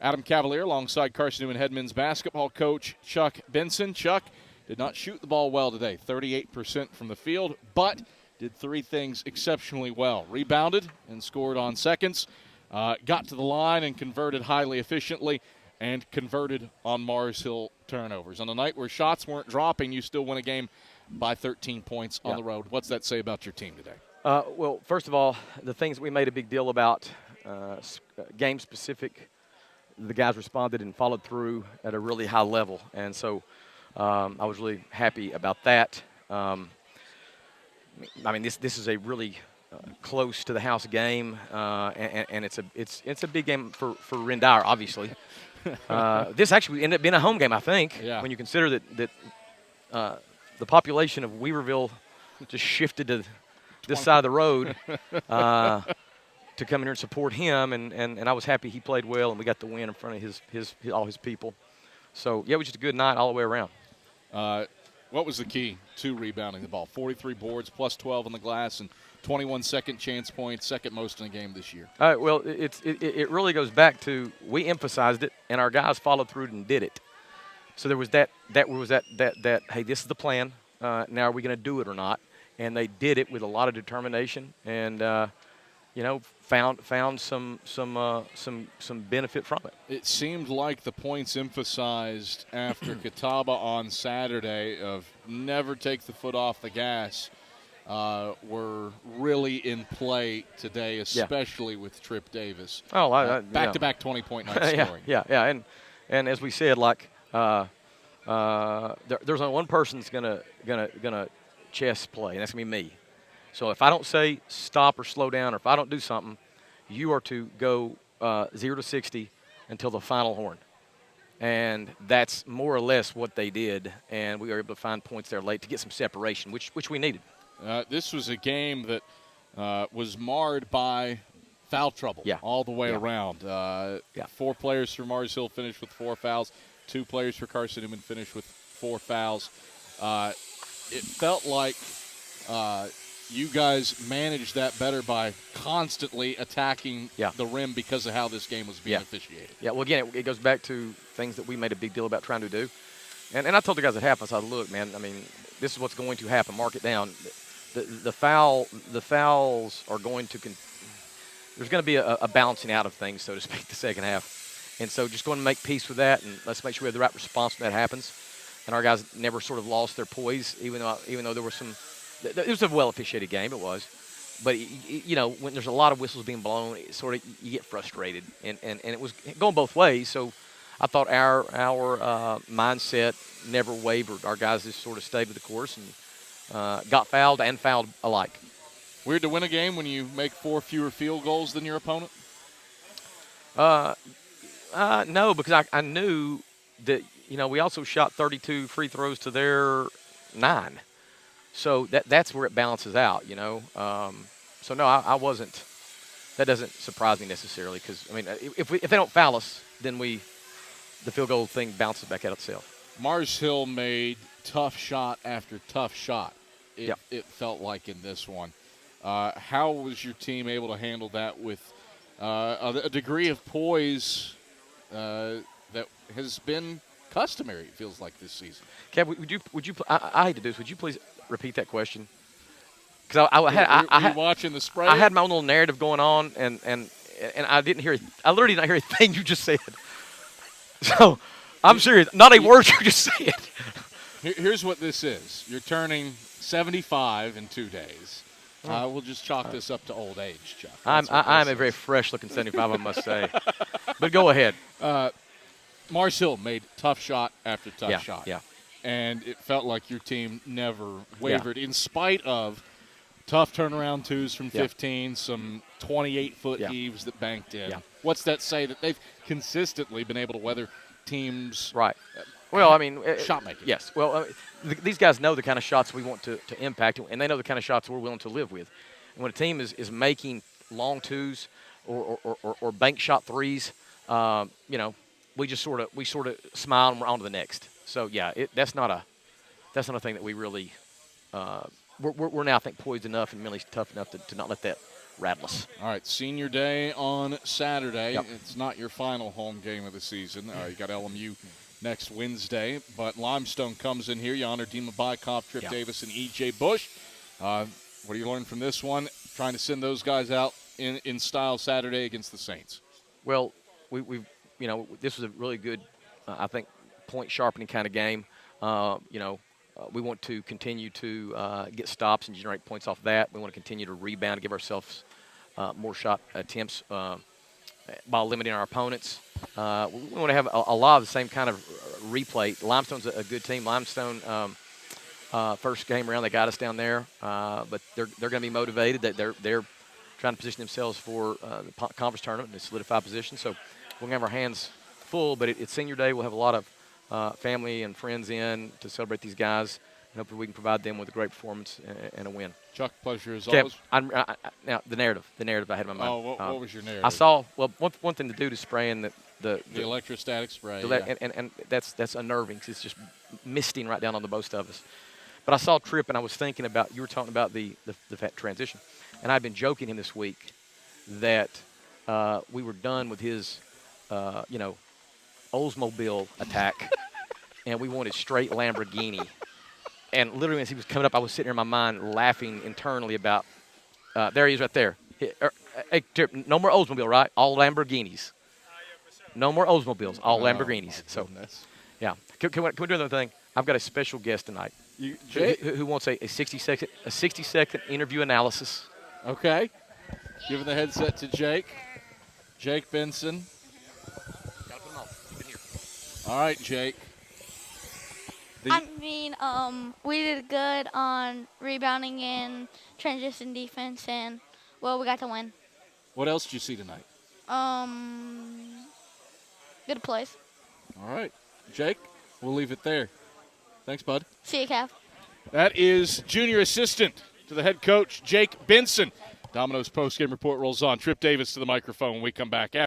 Adam Cavalier alongside Carson-Newman head men's basketball coach Chuck Benson. Chuck did not shoot the ball well today, 38% from the field, but did three things exceptionally well. Rebounded and scored on seconds, got to the line and converted highly efficiently, and converted on Mars Hill turnovers. On a night where shots weren't dropping, you still win a game by 13 points on the road. What's that say about your team today? Well, first of all, the things we made a big deal about, game-specific, the guys responded and followed through at a really high level. And so I was really happy about that. I mean, this is a really close to the house game, and it's a big game for Rendire, obviously. This actually ended up being a home game, I think, when you consider that the population of Weaverville just shifted to this side of the road to come in here and support him, and I was happy he played well, and we got the win in front of all his people. So, yeah, it was just a good night all the way around. What was the key to rebounding the ball? 43 boards, plus 12 on the glass, and 21 second chance points, second most in a game this year. Well, it really goes back to we emphasized it, and our guys followed through and did it. So there was that hey, this is the plan. Now are we going to do it or not? And they did it with a lot of determination, and found some benefit from it. It seemed like the points emphasized after Catawba on Saturday of never take the foot off the gas were really in play today, especially with Trip Davis. Oh, back-to-back 20-point night scoring. Yeah, and as we said, like there's only one person that's gonna chess play, and that's gonna be me. So if I don't say stop or slow down, or if I don't do something, you are to go 0 to 60 until the final horn. And that's more or less what they did, and we were able to find points there late to get some separation, which we needed. This was a game that was marred by foul trouble all the way around. 4 players for Mars Hill finished with 4 fouls. 2 players for Carson-Newman finished with 4 fouls. It felt like you guys managed that better by constantly attacking the rim because of how this game was being officiated. Yeah, well, again, it goes back to things that we made a big deal about trying to do. And I told the guys at half, I said, look, man, I mean, this is what's going to happen. Mark it down. The fouls are going to there's going to be a balancing out of things, so to speak, the second half. And so just going to make peace with that, and let's make sure we have the right response when that happens. And our guys never sort of lost their poise, even though there were some – it was a well-officiated game, it was. But, when there's a lot of whistles being blown, you get frustrated. And it was going both ways. So I thought our mindset never wavered. Our guys just sort of stayed with the course and got fouled and fouled alike. Weird to win a game when you make 4 fewer field goals than your opponent? No, because I knew that, we also shot 32 free throws to their 9. So that's where it balances out, So, no, I wasn't – that doesn't surprise me necessarily because, I mean, if they don't foul us, then the field goal thing bounces back out itself. Mars Hill made tough shot after tough shot, it felt like in this one. How was your team able to handle that with a degree of poise that has been customary, it feels like, this season? Kev, would you I hate to do this. Would you please repeat that question? Because I had watching the spray. I had my own little narrative going on, and I didn't hear. I literally did not hear a thing you just said. So I'm serious. Not a word you just said. Here's what this is. You're turning 75 in 2 days. We'll just chalk this up to old age, Chuck. I'm a very fresh-looking 75, I must say. But go ahead. Mars Hill made tough shot after tough shot. Yeah. And it felt like your team never wavered in spite of tough turnaround twos from 15, some 28-foot heaves that banked in. Yeah. What's that say that they've consistently been able to weather teams? Right. Well, I mean, shot making. Yes. Well, these guys know the kind of shots we want to impact, and they know the kind of shots we're willing to live with. And when a team is making long twos or bank shot threes, we just sort of smile and we're on to the next. So yeah, that's not a thing that we really we're now, I think, poised enough and mentally tough enough to not let that Radless. All right, senior day on Saturday. Yep. It's not your final home game of the season. You got LMU next Wednesday, but Limestone comes in here. You honor Dima Bykoff, Trip Davis, and E.J. Bush. What do you learn from this one? Trying to send those guys out in style Saturday against the Saints. Well, we've this was a really good, I think, point sharpening kind of game. We want to continue to get stops and generate points off that. We want to continue to rebound and give ourselves more shot attempts while limiting our opponents. We want to have a lot of the same kind of replay. Limestone's a good team. Limestone, first game around, they got us down there, but they're going to be motivated. They're trying to position themselves for the conference tournament and solidify position. So we're going to have our hands full, but it's senior day. We'll have a lot of family and friends in to celebrate these guys, and hopefully we can provide them with a great performance and a win. Chuck, pleasure as always. Now the narrative I had in my mind. Oh, what was your narrative? I saw one thing to do to spraying the electrostatic spray, and that's unnerving because it's just misting right down on the both of us. But I saw Tripp, and I was thinking about, you were talking about the transition, and I'd been joking him this week that we were done with his Oldsmobile attack, and we wanted straight Lamborghini. And literally as he was coming up, I was sitting there in my mind laughing internally about, there he is right there. Hey, no more Oldsmobile, right? All Lamborghinis. No more Oldsmobiles, all Lamborghinis. So, yeah. Can we do another thing? I've got a special guest tonight who wants a 60-second interview analysis. Okay. Giving the headset to Jake. Jake Benson. Gotta put him on. Keep it here. All right, Jake. We did good on rebounding and transition defense, and, we got to win. What else did you see tonight? Good plays. All right. Jake, we'll leave it there. Thanks, bud. See you, Cav. That is junior assistant to the head coach, Jake Benson. Domino's postgame report rolls on. Trip Davis to the microphone when we come back.